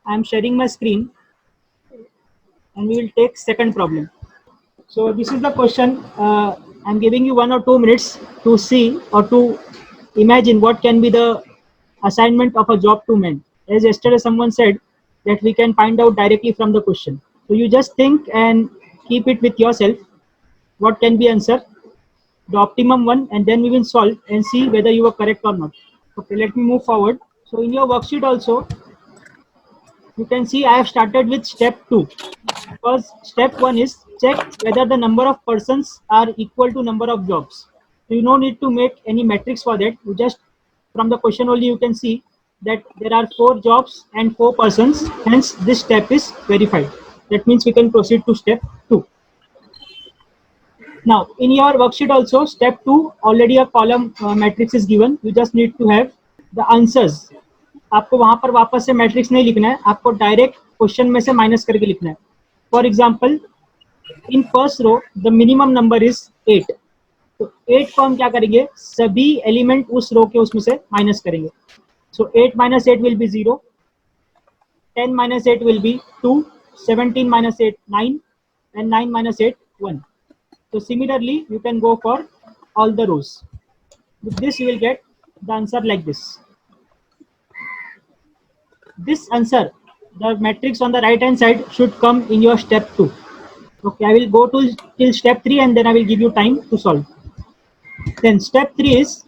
I am sharing my screen and we will take second problem. So this is the question. I'm giving you 1 or 2 minutes to see or to imagine what can be the assignment of a job to men. As yesterday someone said that we can find out directly from the question. So you just think and keep it with yourself. What can be answer? The optimum one, and then we will solve and see whether you are correct or not. Okay, let me move forward. So in your worksheet also, you can see I have started with step 2. Because step 1 is check whether the number of persons are equal to number of jobs. So you no need to make any matrix for that. You just from the question only you can see that there are 4 jobs and 4 persons. Hence this step is verified. That means we can proceed to step 2. Now in your worksheet also step 2 already a column matrix is given. You just need to have the answers. आपको वहां पर वापस से matrix नहीं लिखना है, आपको direct question में से माइनस करके लिखना है. For example in first row the minimum number is 8. तो 8 को हम क्या करेंगे, सभी एलिमेंट उस रो के उसमें से माइनस करेंगे. सो 8 minus 8 will be 0, 10 minus 8 will be 2, 17 minus 8 9, and 9 minus 8 1. So similarly you can go for all the rows. With this you will get the answer like this. This answer, the matrix on the right hand side should come in your step 2. Okay, I will go to till step 3 and then I will give you time to solve. Then step 3 is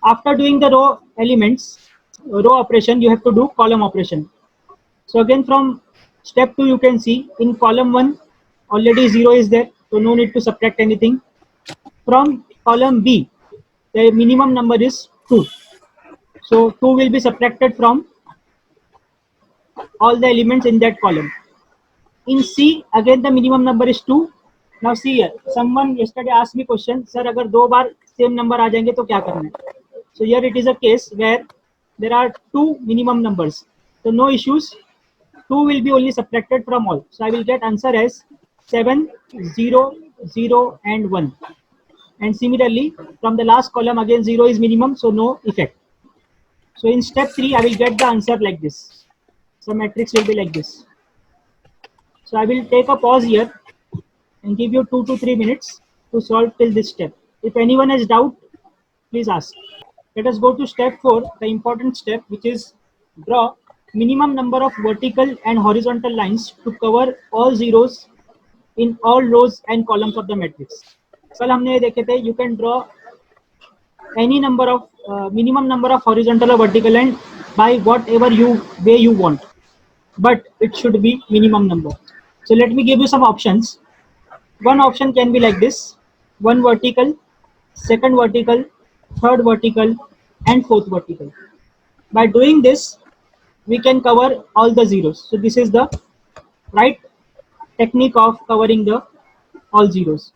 after doing the row elements, row operation, you have to do column operation. So again from step 2 you can see in column 1 already 0 is there, so no need to subtract anything. From column B the minimum number is 2, so 2 will be subtracted from all the elements in that column. In C again the minimum number is 2. Now see here, someone yesterday asked me question, sir अगर 2 बार same number आ जाएंगे तो क्या करना है? So here it is a case where there are 2 minimum numbers, so no issues. 2 will be only subtracted from all, so I will get answer as 7 0 0 and 1. And similarly from the last column again 0 is minimum, so no effect. So in step 3 I will get the answer like this. So matrix will be like this. So I will take a pause here and give you 2 to 3 minutes to solve till this step. If anyone has doubt, please ask. Let us go to step 4, the important step, which is draw minimum number of vertical and horizontal lines to cover all zeros in all rows and columns of the matrix. कल हमने ये देखे थे, you can draw any number of minimum number of horizontal or vertical line by whatever way you want, but it should be minimum number. So let me give you some options. One option can be like this: one vertical, second vertical, third vertical, and fourth vertical. By doing this, we can cover all the zeros. So this is the right technique of covering the all zeros.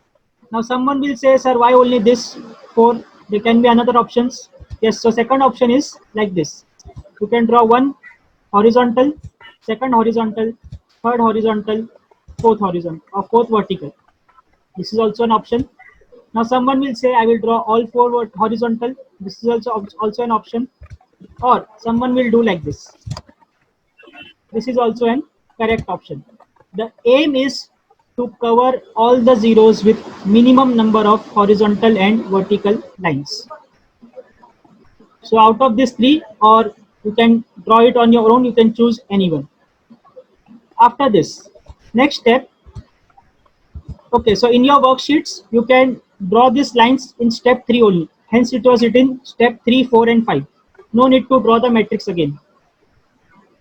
Now someone will say, sir, why only this 4? There can be another options. Yes, so second option is like this. You can draw one horizontal, second horizontal, third horizontal, fourth horizontal, or fourth vertical. This is also an option. Now someone will say I will draw all 4 horizontal. This is also an option. Or someone will do like this. This is also an correct option. The aim is to cover all the zeros with minimum number of horizontal and vertical lines. So out of these 3, or you can draw it on your own, you can choose any one. After this, next step. Okay, so in your worksheets, you can draw these lines in step 3 only. Hence it was written step 3, 4 and 5. No need to draw the matrix again.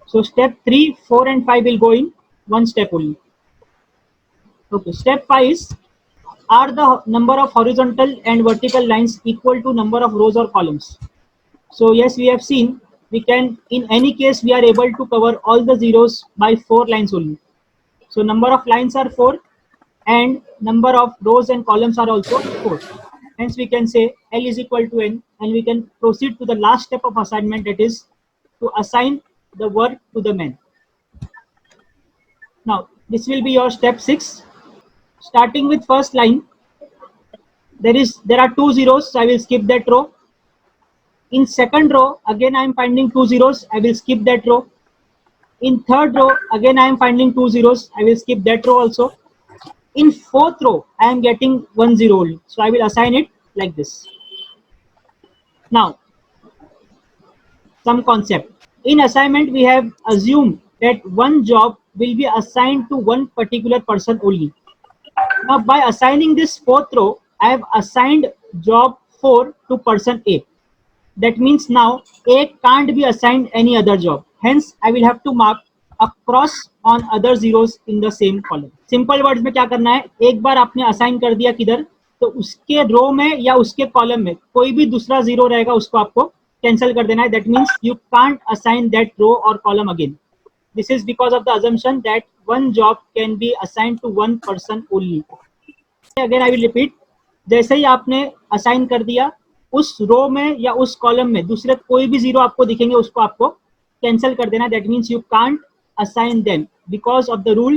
So step 3, 4 and 5 will go in one step only. Okay, step 5 is, are the number of horizontal and vertical lines equal to number of rows or columns? So yes, we have seen we can, in any case, we are able to cover all the zeros by 4 lines only. So number of lines are 4 and number of rows and columns are also 4. Hence we can say L is equal to N, and we can proceed to the last step of assignment, that is to assign the work to the men. Now this will be your step 6. Starting with first line, there are 2 zeros, so I will skip that row. In second row again I am finding 2 zeros, I will skip that row. In third row, again I am finding 2 zeros. I will skip that row also. In fourth row, I am getting 1 zero only. So I will assign it like this. Now, some concept. In assignment, we have assumed that one job will be assigned to one particular person only. Now, by assigning this fourth row, I have assigned job 4 to person A. That means now A can't be assigned any other job. Hence, I will have to mark a cross on other zeros in the same column. Simple words में क्या करना है, एक बार आपने assign कर दिया किधर, तो उसके रो में या उसके कॉलम में कोई भी दूसरा जीरो रहेगा उसको आपको कैंसिल कर देना है. That means you can't assign that row or column again. This is because of the assumption that one job can be assigned to one person only. Again I will repeat. जैसे ही आपने assign कर दिया, उस रो में या उस column में दूसरे कोई भी जीरो आपको दिखेंगे उसको आपको कैंसिल कर देना. That means you can't assign them because of the rule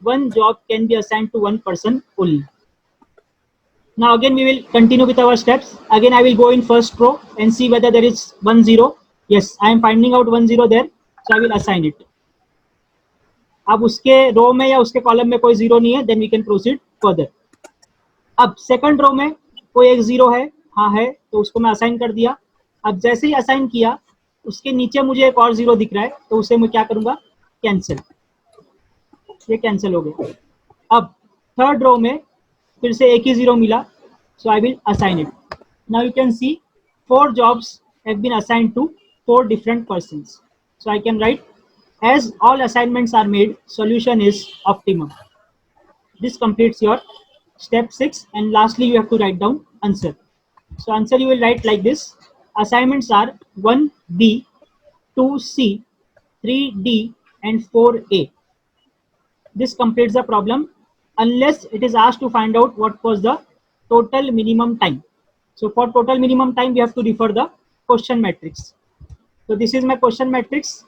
one job can be assigned to one person only. Now again we will continue with our steps. Again I will go in first row and see whether there is 1 0. Yes, I am finding out 1 0 there, so I will assign it. अब उसके रो में या उसके column में कोई zero नहीं है, then we can proceed further. अब सेकंड रो में कोई एक जीरो है, हाँ है, तो उसको मैं असाइन कर दिया. अब जैसे ही असाइन किया उसके नीचे मुझे एक और जीरो दिख रहा है, तो उसे मैं क्या करूंगा, कैंसिल. ये कैंसिल हो गया. अब थर्ड रो में फिर से एक ही जीरो मिला, so I will assign it. Now you can see 4 jobs have been assigned to 4 different persons. So I can write, as all assignments are made, solution is optimum. This completes your step 6, and lastly you have to write down answer. So answer you will write like this. Assignments are 1B, 2C, 3D and 4A. This completes the problem unless it is asked to find out what was the total minimum time. So for total minimum time we have to refer the question matrix. So this is my question matrix.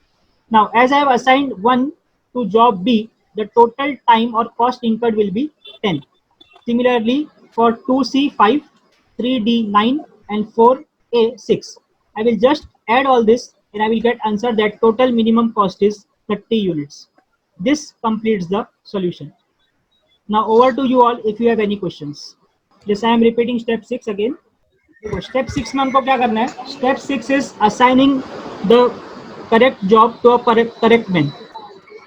Now as I have assigned 1 to job B, the total time or cost incurred will be 10. Similarly for 2C 5, 3D 9 and 4A 6. I will just add all this and I will get answer that total minimum cost is 30 units. This completes the solution. Now over to you all if you have any questions. Yes, I am repeating step 6 again. Step 6 में हमको क्या करना है? Step 6 is assigning the correct job to a correct man.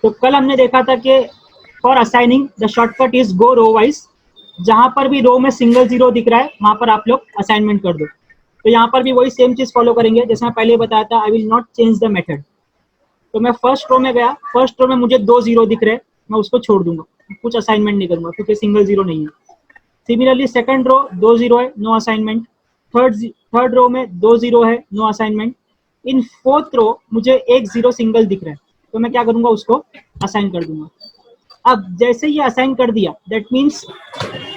तो कल हमने देखा था कि for assigning the shortcut is go row wise. जहां पर भी रो में सिंगल जीरो दिख रहा है वहां पर आप लोग असाइनमेंट कर दो. तो यहाँ पर भी वही सेम चीज फॉलो करेंगे जैसे मैं पहले बताया था. I will not change the method. तो मैं फर्स्ट रो में गया, फर्स्ट रो में मुझे 2 जीरो दिख रहे हैं, मैं उसको छोड़ दूंगा, कुछ असाइनमेंट नहीं करूंगा क्योंकि सिंगल जीरो नहीं है. सिमिलरली सेकंड रो 2 जीरो है, नो असाइनमेंट. थर्ड रो में 2 जीरो है, no assignment. In fourth row मुझे एक जीरो सिंगल दिख रहा है, तो मैं क्या करूंगा, उसको असाइन कर दूंगा. अब जैसे ये असाइन कर दिया, that means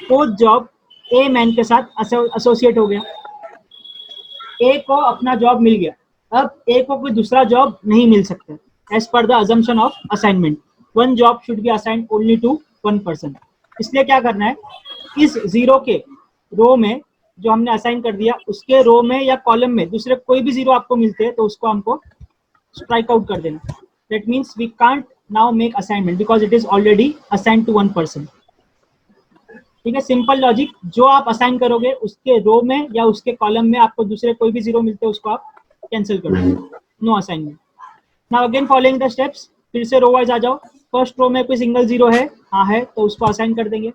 fourth job a man के साथ एसोसिएट हो गया. ए को अपना जॉब मिल गया. अब ए को कोई दूसरा जॉब नहीं मिल सकता. As per the assumption of assignment, one job should be assigned only to one person. इसलिए क्या करना है, इस जीरो के रो में जो हमने असाइन कर दिया उसके रो में या कॉलम में दूसरे कोई भी जीरो आपको मिलते हैं तो उसको हमको स्ट्राइक आउट कर देना. That means we can't now make assignment because it is already assigned to one person. ठीक है, सिंपल लॉजिक. जो आप असाइन करोगे उसके रो में या उसके कॉलम में आपको दूसरे कोई भी जीरो मिलते हैं उसको आप कैंसिल कर दो. No assignment. Now again following the steps. फिर से रो वाइज आ जाओ. फर्स्ट रो में कोई सिंगल जीरो है, हाँ है, तो उसको असाइन कर देंगे.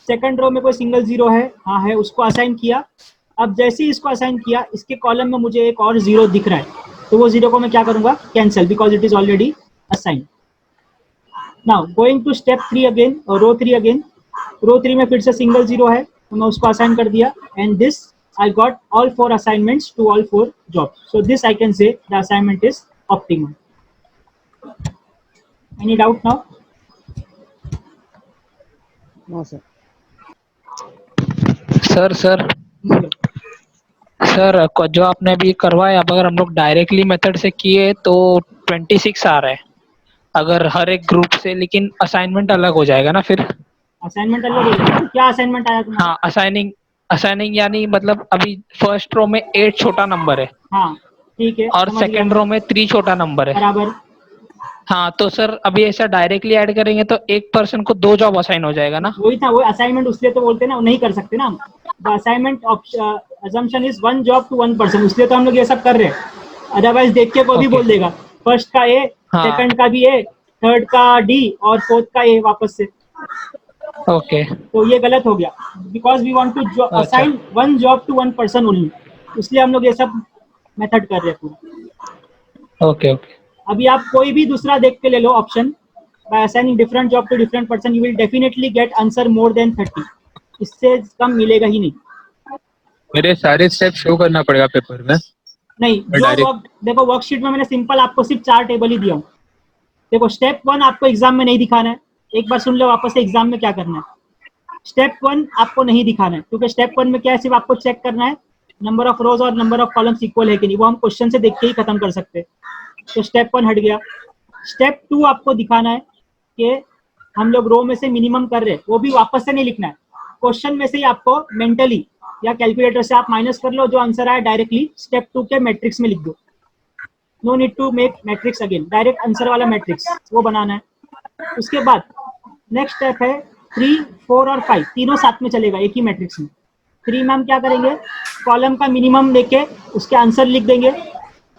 सेकंड रो में कोई सिंगल जीरो है, हाँ है, उसको असाइन किया. अब जैसे ही इसको असाइन किया, इसके कॉलम में मुझे एक और जीरो दिख रहा है, तो वो जीरो को मैं क्या करूंगा, cancel, because it is already assign. Now going to step 3 again, और रो 3 अगेन. रो 3 में फिर से सिंगल जीरो है, तो मैं उसको असाइन कर दिया. And this I got all 4 assignments to all 4 jobs. So this I can say the assignment is optimum. Any doubt now? No sir. Sir जो आपने अभी करवाया, अगर हम लोग डायरेक्टली मेथड से किए तो 26 आ रहा है अगर हर एक ग्रुप से, लेकिन असाइनमेंट अलग हो जाएगा ना फिर? असाइनमेंट अलग हो जाएगा. क्या असाइनमेंट आया तुम्हारा? हाँ, असाइनिंग यानी मतलब अभी फर्स्ट रो में 8 छोटा नंबर है, हाँ ठीक है, और सेकंड रो में 3 छोटा नंबर है. बराबर. हाँ तो सर अभी ऐसा डायरेक्टली ऐड करेंगे तो एक पर्सन को 2 जॉब असाइन हो जाएगा ना? वही था, वो असाइनमेंट उसलिए तो बोलते हैं ना, नहीं कर सकते ना हम। The assignment assumption is one job to one person, इसलिए तो हम लोग ये सब कर रहे हैं। अदरवाइज देख के कोई भी ओके। बोल देगा फर्स्ट का ए, हाँ। सेकंड का भी ए, थर्ड का डी और फोर्थ का ए वापस से, ओके। तो ये गलत हो गया। बिकॉज वी वांट टू अच्छा। Assign one job to one person only, इसलिए हम लोग ये सब मेथड कर रहे हैं पूरा। Okay okay. अभी आप कोई भी दूसरा देख के ले लो option, by assigning different job to different person you will definitely get answer more than 30, इससे कम मिलेगा ही नहीं। मेरे सारे स्टेप शो करना पड़ेगा पेपर में? नहीं, मैं जो डायरेक्ट वर्क देखो वर्कशीट में मैंने सिंपल आपको सिर्फ 4 टेबल ही दिया हूँ। देखो स्टेप 1 आपको एग्जाम में नहीं दिखाना है, एक बार सुन लो वापस से एग्जाम में क्या करना है। स्टेप 1 आपको नहीं दिखाना है, क्योंकि स्टेप 1 में क्या है, सिर्फ आपको चेक करना है नंबर ऑफ रोज और नंबर ऑफ कॉलम्स इक्वल है कि नहीं, वो हम क्वेश्चन से देख के ही खत्म कर सकते हैं। तो स्टेप 1 हट गया। स्टेप 2 आपको दिखाना है कि हम लोग रो में से मिनिमम कर रहे हैं, वो भी वापस से नहीं लिखना है, क्वेश्चन में से ही आपको मेंटली या कैलकुलेटर से आप माइनस कर लो, जो आंसर आया डायरेक्टली स्टेप 2 के मैट्रिक्स में लिख दो। No need to make matrix again, direct answer वाला मैट्रिक्स वो बनाना है। उसके बाद नेक्स्ट स्टेप है 3, 4 और 5 तीनों साथ में चलेगा एक ही मैट्रिक्स में। 3 में हम क्या करेंगे, कॉलम का मिनिमम लेके उसके आंसर लिख देंगे।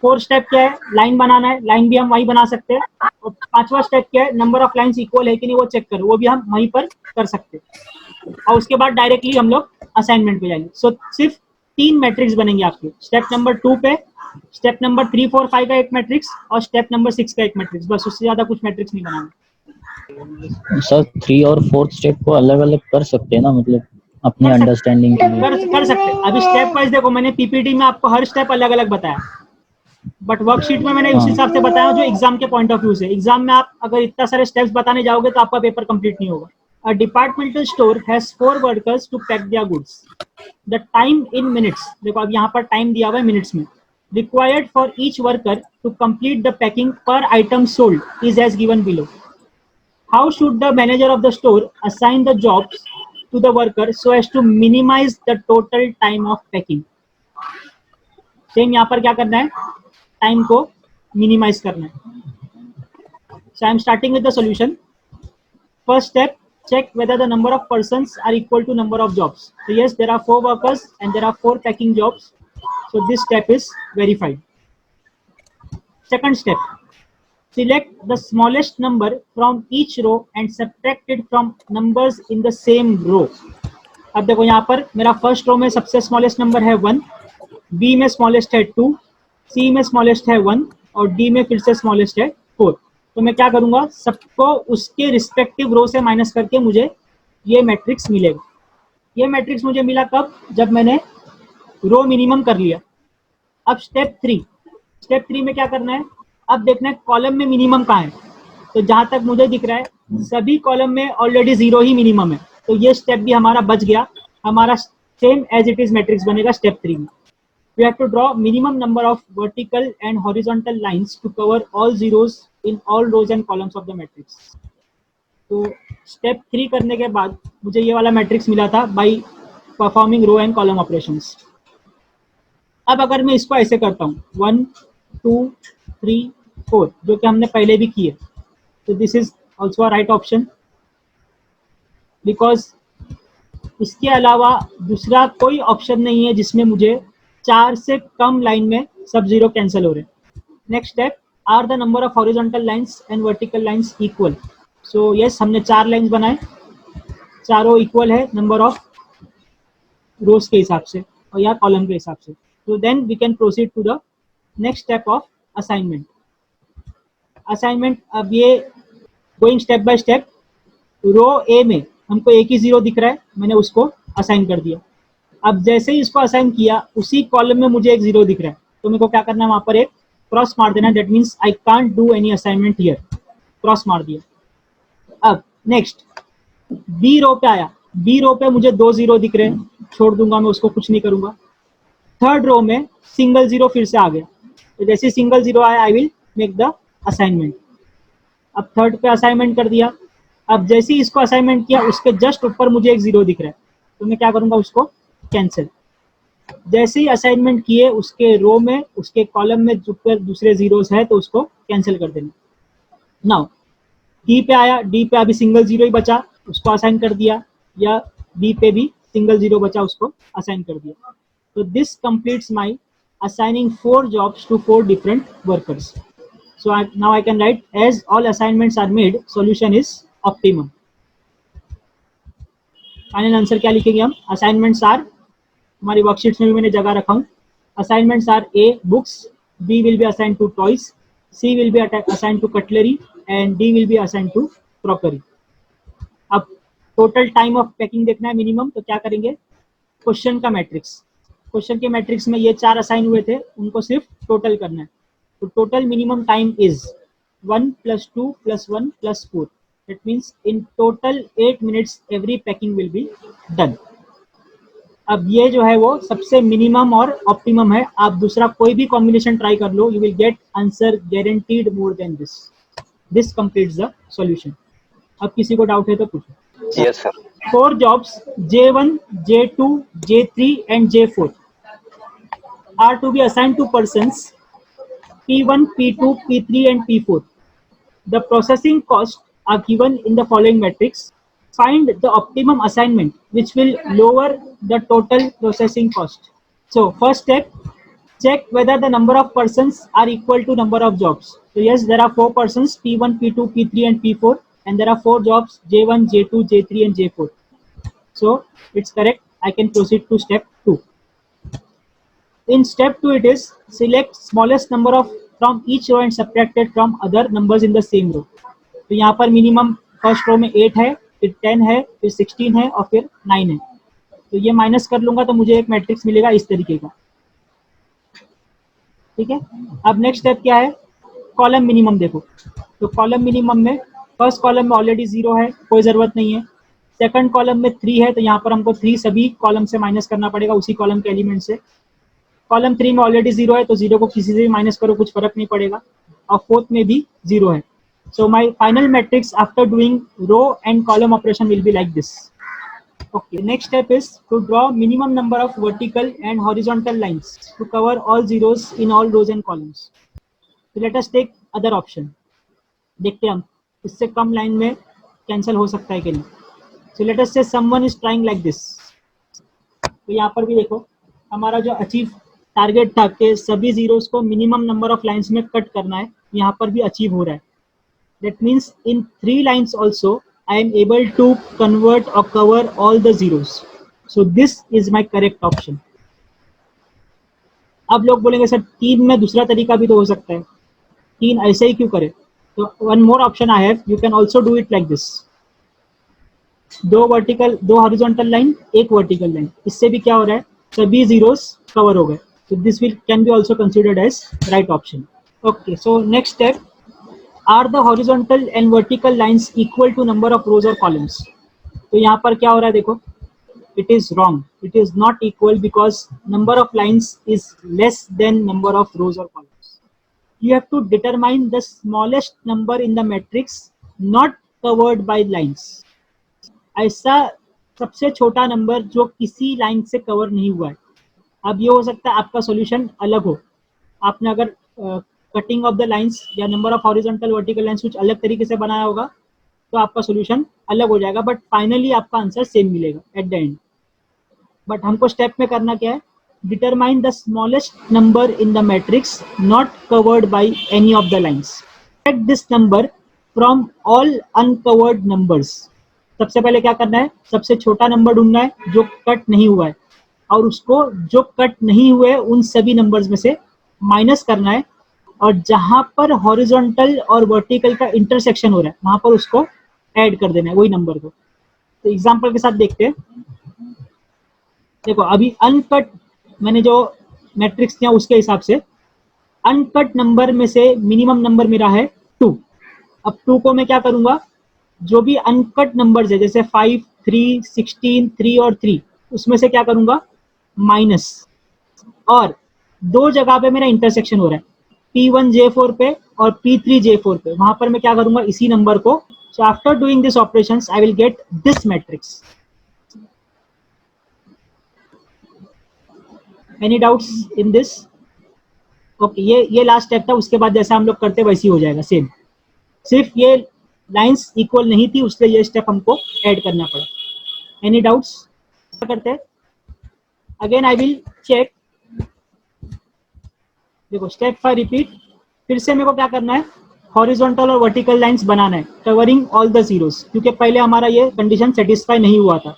4 स्टेप क्या है, लाइन बनाना है, लाइन भी हम वही बना सकते हैं। और 5वां स्टेप क्या है, नंबर ऑफ लाइंस इक्वल है कि नहीं वो चेक करो, वो भी हम वहीं पर कर सकते हैं। और उसके बाद डायरेक्टली हम लोग असाइनमेंट पे जाएंगे। सो सिर्फ 3 मैट्रिक्स बनेंगे आपके, स्टेप नंबर 2 पे, स्टेप नंबर 3, 4, 5 का एक मैट्रिक्स और स्टेप नंबर 6 का एक मैट्रिक्स, बस उससे ज्यादा कुछ मैट्रिक्स नहीं बनाना। सर 3 और 4th स्टेप को अलग अलग कर सकते हैं ना, मतलब अपनी अंडरस्टैंडिंग के लिए? कर सकते हैं। अभी स्टेप वाइज देखो, मैंने पीपीटी में आपको हर स्टेप अलग अलग बताया, बट वर्कशीट में मैंने उस हिसाब से बताया जो एग्जाम के पॉइंट ऑफ व्यू से। एग्जाम में आप अगर इतना सारे स्टेप्स बताने जाओगे तो आपका पेपर कंप्लीट नहीं होगा। A departmental store has 4 workers to pack their goods. The time in minutes, देखो अब यहाँ पर टाइम दिया हुआ है मिनट्स में, required for each worker to complete the packing per item sold is as given below. How should the manager of the store assign the jobs to the worker so as to minimize the total time of packing। Same यहाँ पर क्या करना है, time को minimise करना है। So I am starting with the solution. First step, check whether the number of persons are equal to number of jobs. So yes, there are 4 workers and there are 4 packing jobs. So this step is verified. Second step, select the smallest number from each row and subtract it from numbers in the same row। अब देखो यहाँ पर मेरा first row में सबसे smallest number है 1, B में smallest है 2, सी में स्मॉलेस्ट है 1 और डी में फिर से स्मॉलेस्ट है 4। तो मैं क्या करूँगा, सबको उसके रिस्पेक्टिव रो से माइनस करके मुझे ये मैट्रिक्स मिलेगा। ये मैट्रिक्स मुझे मिला कब, जब मैंने रो मिनिमम कर लिया। अब स्टेप 3 में क्या करना है, अब देखना है कॉलम में मिनिमम कहाँ है। तो जहाँ तक मुझे दिख रहा है सभी कॉलम में ऑलरेडी 0 ही मिनिमम है, तो ये स्टेप भी हमारा बच गया। हमारा same as it is matrix बनेगा स्टेप 3 में। We have to draw minimum number of vertical and horizontal lines to cover all zeros in all rows and columns of the matrix। तो स्टेप 3 करने के बाद मुझे ये वाला मैट्रिक्स मिला था by performing row and column operations. अब अगर मैं इसको ऐसे करता हूँ 1, 2, 3, 4 जो कि हमने पहले भी किए, तो this is also a right option, because इसके अलावा दूसरा कोई ऑप्शन नहीं है जिसमें मुझे 4 से कम लाइन में सब 0 कैंसिल हो रहे हैं। Next step, are the number of horizontal lines and vertical lines equal. So yes, हमने 4 लाइंस बनाए, चारों इक्वल है नंबर ऑफ रोज के हिसाब से और या कॉलम के हिसाब से। तो then we can proceed to the next step of assignment. अब ये going step by step, row A में हमको एक ही 0 दिख रहा है, मैंने उसको असाइन कर दिया। अब जैसे ही इसको असाइन किया उसी कॉलम में मुझे एक 0 दिख रहा है, तो मेरे को क्या करना है, वहां पर एक क्रॉस मार देना। That means I can't do any assignment here, cross मार दिया। अब नेक्स्ट बी रो पे आया, बी रो पे मुझे 2 0 दिख रहे हैं, छोड़ दूंगा मैं उसको, कुछ नहीं करूंगा। थर्ड रो में सिंगल 0 फिर से आ गया, तो जैसे सिंगल 0 आया I will make the assignment. अब थर्ड पे असाइनमेंट कर दिया। अब जैसे ही इसको असाइनमेंट किया उसके जस्ट ऊपर मुझे एक 0 दिख रहा है, तो मैं क्या करूंगा, उसको कैंसिल। जैसे ही असाइनमेंट किए उसके रो में उसके कॉलम में जो पर दूसरे 0s है तो उसको कैंसिल कर देना। नाउ डी पे आया, डी पे अभी सिंगल जीरो ही बचा, उसको असाइन कर दिया, या बी पे भी सिंगल जीरो बचा, उसको असाइन कर दिया. तो this completes my assigning 4 jobs to 4 different workers. So now I can write, as all assignments are made, solution is optimum. Final answer क्या लिखेंगे हम? असाइनमेंट्स आर, हमारी वर्कशीट्स में भी मैंने जगह रखा हूँ. Assignments are A books, B will be assign to toys, C will be assign to cutlery and D will be assign to crockery. अब टोटल टाइम ऑफ पैकिंग देखना है मिनिमम, तो क्या करेंगे? क्वेश्चन का मैट्रिक्स, क्वेश्चन के matrix में ये 4 असाइन हुए थे, उनको सिर्फ टोटल करना है. तो total minimum time is 1 + 2 + 1 + 4. That means in total 8 minutes every packing will be done. अब ये जो है वो सबसे मिनिमम और ऑप्टिमम है. आप दूसरा कोई भी कॉम्बिनेशन ट्राई कर लो, you will get answer guaranteed more than this. This completes the solution. अब किसी को डाउट है तो पूछो. Yes sir. 4 jobs J1, J2, J3 and J4 are to be assigned to persons P1, P2, P3 and P4. The processing costs are given in the following matrix. Find the optimum assignment which will lower the total processing cost. So first step, check whether the number of persons are equal to number of jobs. So yes, there are 4 persons, P1, P2, P3 and P4, and there are 4 jobs, J1, J2, J3 and J4. So it's correct. I can proceed to step 2. In step 2 it is, select smallest number of from each row and subtracted from other numbers in the same row. तो यहाँ पर minimum first row में 8 है, फिर 10 है, फिर 16 है और फिर 9 है. तो ये माइनस कर लूंगा तो मुझे एक मैट्रिक्स मिलेगा इस तरीके का. ठीक है. अब नेक्स्ट स्टेप क्या है? कॉलम मिनिमम देखो. तो कॉलम मिनिमम में फर्स्ट कॉलम में ऑलरेडी 0 है, कोई ज़रूरत नहीं है. सेकंड कॉलम में 3 है, तो यहाँ पर हमको 3 सभी कॉलम से माइनस करना पड़ेगा, उसी कॉलम के एलिमेंट से. कॉलम 3 में ऑलरेडी 0 है, तो 0 को किसी से भी माइनस करो, कुछ फर्क नहीं पड़ेगा. और फोर्थ में भी 0 है. So my final matrix after doing row and column operation will be like this. Okay, next step is to draw minimum number of vertical and horizontal lines to cover all zeros in all rows and columns. So let us take other option. देखते हैं हम इससे कम line में cancel हो सकता है कि नहीं. So let us say someone is trying like this. तो यहाँ पर भी देखो हमारा जो अचीव टारगेट था कि सभी जीरोस को मिनिमम नंबर ऑफ लाइंस में कट करना है, यहाँ पर भी अचीव हो रहा है. That means in 3 lines also I am able to convert or cover all the zeros. So this is my correct option. अब लोग बोलेंगे सर 3 में दूसरा तरीका भी तो हो सकता है, 3 ऐसे ही क्यों करें? तो one more option I have, you can also do it like this. 2 horizontal line, 1 vertical line. इससे भी क्या हो रहा है? सभी zeros cover हो गए. So this can be also considered as right option. Okay, so next step. Are the horizontal and vertical lines equal to number of rows or columns? तो यहाँ पर क्या हो रहा है देखो, it is wrong. It is not equal because number of lines is less than number of rows or columns. You have to determine the smallest number in the matrix not covered by lines. ऐसा सबसे छोटा number जो किसी line से cover नहीं हुआ है. अब ये हो सकता है आपका सॉल्यूशन अलग हो, आपने अगर कटिंग ऑफ द लाइंस या number of horizontal vertical lines कुछ अलग तरीके से बनाया होगा तो आपका सॉल्यूशन अलग हो जाएगा, बट फाइनली आपका आंसर सेम मिलेगा एट द एंड. बट हमको स्टेप में करना क्या है? Determine the smallest number in the matrix not covered by any of the lines. Get this number from all uncovered numbers. सबसे पहले क्या करना है? सबसे छोटा नंबर ढूंढना है जो कट नहीं हुआ है, और उसको जो कट नहीं हुए उन सभी नंबर्स में से माइनस करना है, और जहां पर हॉरिजॉन्टल और वर्टिकल का इंटरसेक्शन हो रहा है वहां पर उसको ऐड कर देना है वही नंबर को. तो एग्जांपल के साथ देखते हैं. देखो अभी अनकट मैंने जो मैट्रिक्स दिया उसके हिसाब से अनकट नंबर में से मिनिमम नंबर मेरा है 2. अब 2 को मैं क्या करूंगा? जो भी अनकट नंबर्स है जैसे 5, 3, 16, 3 और 3, उसमें से क्या करूंगा? माइनस. और 2 जगह पे मेरा इंटरसेक्शन हो रहा है, P1 J4 पे और P3 J4 पे. वहां पर मैं क्या करूंगा? इसी नंबर को. So after doing this operations I will get this matrix. Any doubts in this? Okay, ये लास्ट स्टेप था. उसके बाद जैसा हम लोग करते वैसे ही हो जाएगा सेम. सिर्फ ये लाइंस इक्वल नहीं थी, उसलिए ये स्टेप हमको ऐड करना पड़ा। Any doubts? करते हैं अगेन, आई विल चेक। देखो स्टेप 5 रिपीट। फिर से मेरे को क्या करना है, हॉरिजॉन्टल और वर्टिकल लाइंस बनाना है कवरिंग ऑल द जीरोस, क्योंकि पहले हमारा ये कंडीशन सेटिस्फाई नहीं हुआ था।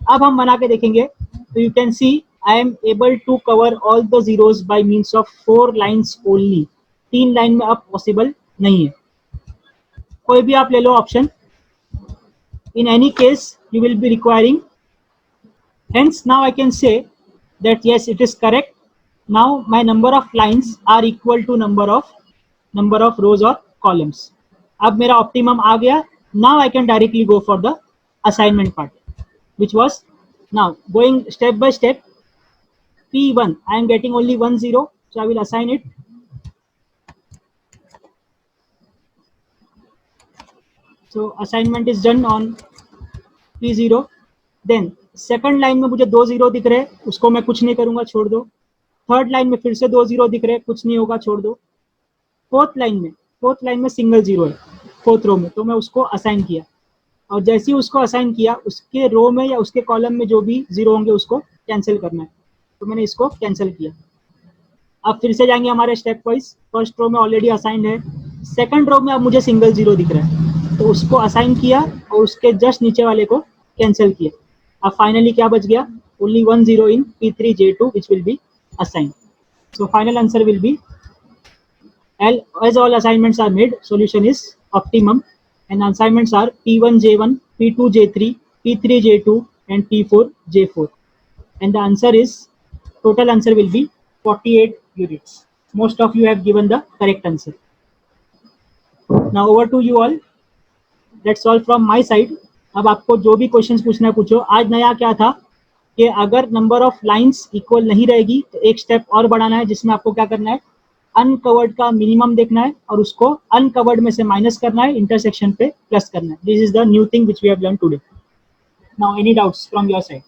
अब हम बना के देखेंगे तो you can see I am able to cover all the zeros by means of 4 lines only. 3 line में अब पॉसिबल नहीं है। कोई भी आप ले लो option. In any case you will be requiring, hence now I can say that yes, it is correct. Now my number of lines are equal to number of rows or columns. अब मेरा optimum आ गया. Now I can directly go for the assignment part, which was now going step by step. P1 I am getting only 1 0, so I will assign it. So assignment is done on P0. Then second line में मुझे 2 0 दिख रहे हैं, उसको मैं कुछ नहीं करूंगा, छोड़ दो। थर्ड लाइन में फिर से 2 0 दिख रहे हैं, कुछ नहीं होगा, छोड़ दो। फोर्थ लाइन में सिंगल 0 है फोर्थ रो में, तो मैं उसको असाइन किया, और जैसे ही उसको असाइन किया उसके रो में या उसके कॉलम में जो भी 0 होंगे उसको कैंसिल करना है, तो मैंने इसको कैंसिल किया। अब फिर से जाएंगे हमारे स्टेप वाइज। फर्स्ट रो में ऑलरेडी असाइंड है, सेकंड रो में अब मुझे सिंगल 0 दिख रहा है, तो उसको असाइन किया और उसके जस्ट नीचे वाले को कैंसिल किया। अब फाइनली क्या बच गया, only 1 0 in P3 J2 which will be assigned. So final answer will be L. As all assignments are made, solution is optimum, and assignments are P1 J1, P2 J3, P3 J2 and P4 J4, and the answer is, total answer will be 48 units. Most of you have given the correct answer. Now over to you all. That's all from my side. अब आपको जो भी questions पूछना है पूछो। आज नया क्या था कि अगर नंबर ऑफ लाइंस इक्वल नहीं रहेगी तो एक स्टेप और बढ़ाना है, जिसमें आपको क्या करना है, अनकवर्ड का मिनिमम देखना है और उसको अनकवर्ड में से माइनस करना है, इंटरसेक्शन पे प्लस करना है। This is the new thing which we have learn today. Now any doubts from your side?